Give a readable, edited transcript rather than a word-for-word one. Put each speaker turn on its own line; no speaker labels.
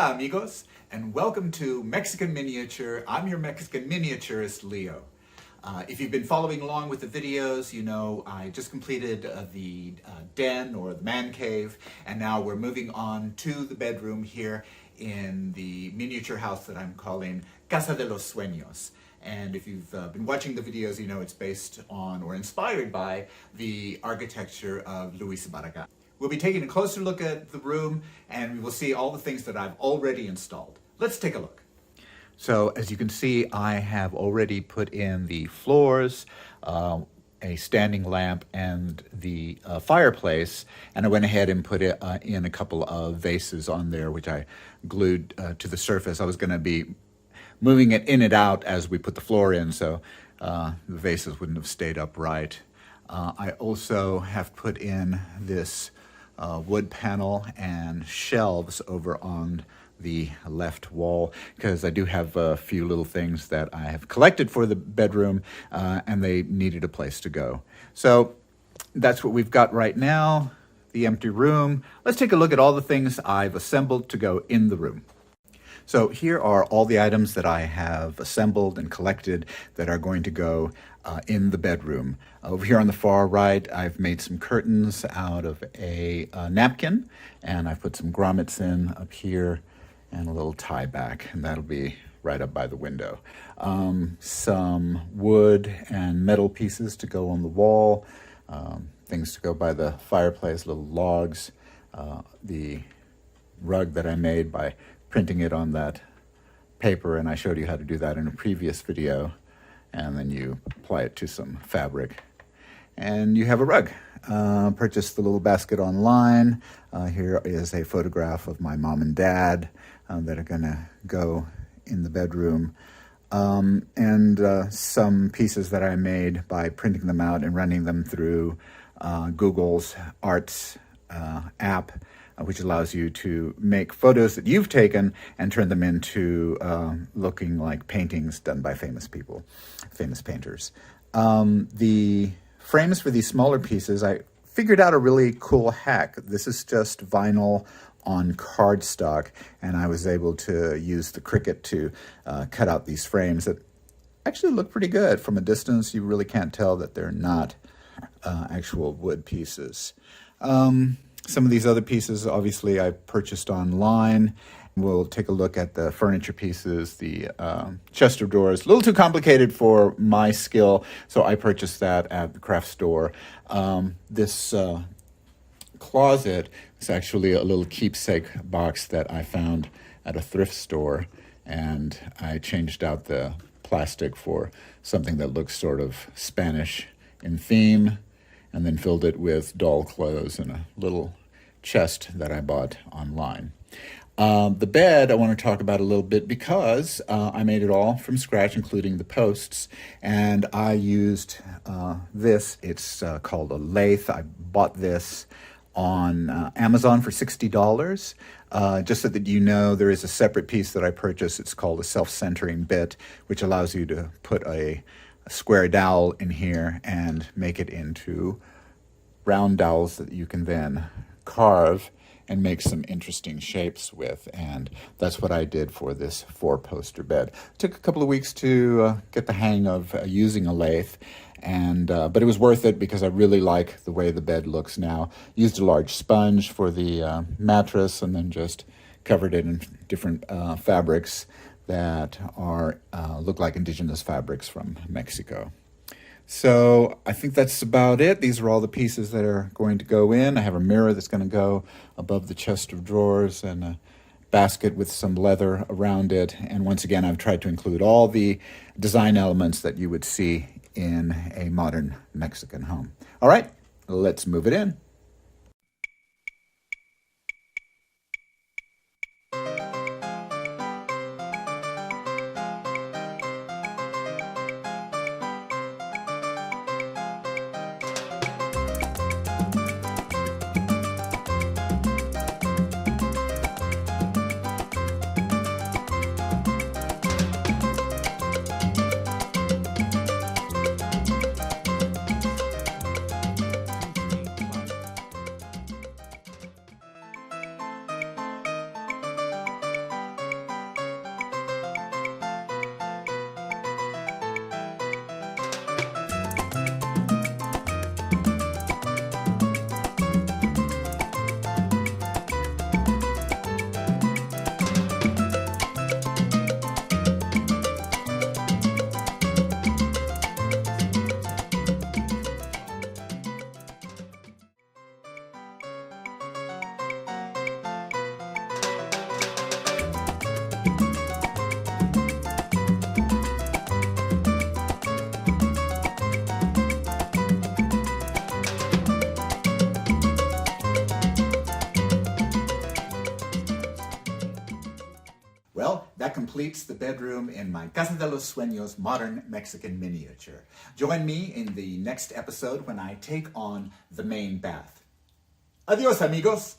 Hola amigos, and welcome to Mexican Miniature. I'm your Mexican miniaturist, Leo. If you've been following along with the videos, you know I just completed the den or the man cave, and now we're moving on to the bedroom here in the miniature house that I'm calling Casa de los Sueños. And if you've been watching the videos, you know it's based on or inspired by the architecture of Luis Barragan. We'll be taking a closer look at the room, and we will see all the things that I've already installed. Let's take a look. So as you can see, I have already put in the floors, a standing lamp, and the fireplace, and I went ahead and put in a couple of vases on there, which I glued to the surface. I was going to be moving it in and out as we put the floor in, so the vases wouldn't have stayed upright. I also have put in this wood panel and shelves over on the left wall, because I do have a few little things that I have collected for the bedroom, and they needed a place to go. So that's what we've got right now, the empty room. Let's take a look at all the things I've assembled to go in the room. So here are all the items that I have assembled and collected that are going to go in the bedroom. Over here on the far right, I've made some curtains out of a napkin, and I've put some grommets in up here and a little tie back, and that'll be right up by the window. Some wood and metal pieces to go on the wall, things to go by the fireplace, little logs, the rug that I made by printing it on that paper, and I showed you how to do that in a previous video, and then you apply it to some fabric and you have a rug. Purchased the little basket online. Here is a photograph of my mom and dad that are gonna go in the bedroom, and some pieces that I made by printing them out and running them through Google's Arts app, which allows you to make photos that you've taken and turn them into looking like paintings done by famous people, famous painters. The frames for these smaller pieces, I figured out a really cool hack. This is just vinyl on cardstock, and I was able to use the Cricut to cut out these frames that actually look pretty good. From a distance, you really can't tell that they're not actual wood pieces. Some of these other pieces, obviously, I purchased online. We'll take a look at the furniture pieces, the chest of drawers. A little too complicated for my skill, so I purchased that at the craft store. This closet is actually a little keepsake box that I found at a thrift store, and I changed out the plastic for something that looks sort of Spanish in theme, and then filled it with doll clothes and a little chest that I bought online. The bed I want to talk about a little bit because I made it all from scratch, including the posts, and I used this. It's called a lathe. I bought this on Amazon for $60. Just so that you know, there is a separate piece that I purchased. It's called a self-centering bit, which allows you to put a square dowel in here and make it into round dowels that you can then carve and make some interesting shapes with, and that's what I did for this 4-poster bed. It took a couple of weeks to get the hang of using a lathe, and but it was worth it because I really like the way the bed looks now. Used a large sponge for the mattress, and then just covered it in different fabrics that are look like indigenous fabrics from Mexico. So I think that's about it. These are all the pieces that are going to go in. I have a mirror that's going to go above the chest of drawers, and a basket with some leather around it. And once again, I've tried to include all the design elements that you would see in a modern Mexican home. All right, let's move it in. Well, that completes the bedroom in my Casa de los Sueños modern Mexican miniature. Join me in the next episode when I take on the main bath. Adios, amigos!